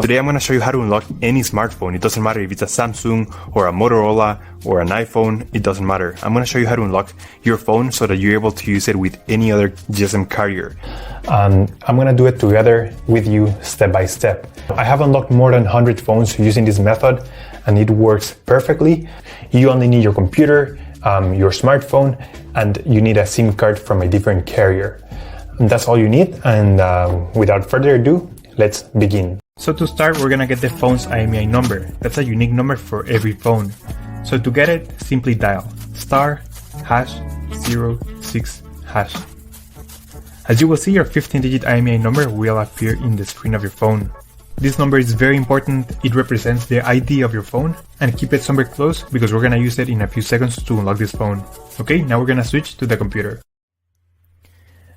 Today I'm going to show you how to unlock any smartphone. It doesn't matter if it's a Samsung or a Motorola or an iPhone, it doesn't matter. I'm going to show you how to unlock your phone so that you're able to use it with any other GSM carrier. I'm going to do it together with you step by step. I have unlocked more than 100 phones using this method and it works perfectly. You only need your computer, your smartphone, and you need a SIM card from a different carrier. And that's all you need, and without further ado, let's begin. So to start, we're gonna get the phone's IMEI number. That's a unique number for every phone. So to get it, simply dial *#06#. As you will see, your 15-digit IMEI number will appear in the screen of your phone. This number is very important. It represents the ID of your phone, and keep it somewhere close because we're gonna use it in a few seconds to unlock this phone. Okay, now we're gonna switch to the computer.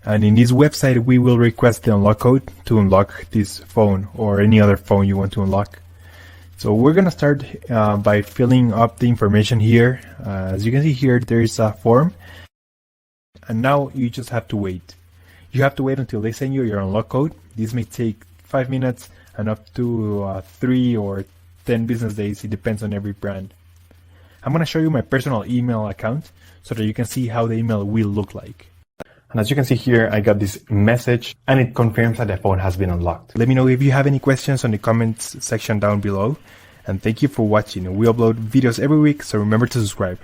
And in this website, we will request the unlock code to unlock this phone or any other phone you want to unlock. So we're gonna start by filling up the information here. As you can see here, there is a form, and now you just have to wait. You have to wait until they send you your unlock code. This may take 5 minutes and up to 3 or 10 business days. It depends on every brand. I'm gonna show you my personal email account so that you can see how the email will look like. And as you can see here, I got this message and it confirms that the phone has been unlocked. Let me know if you have any questions on the comments section down below. And thank you for watching. We upload videos every week, so remember to subscribe.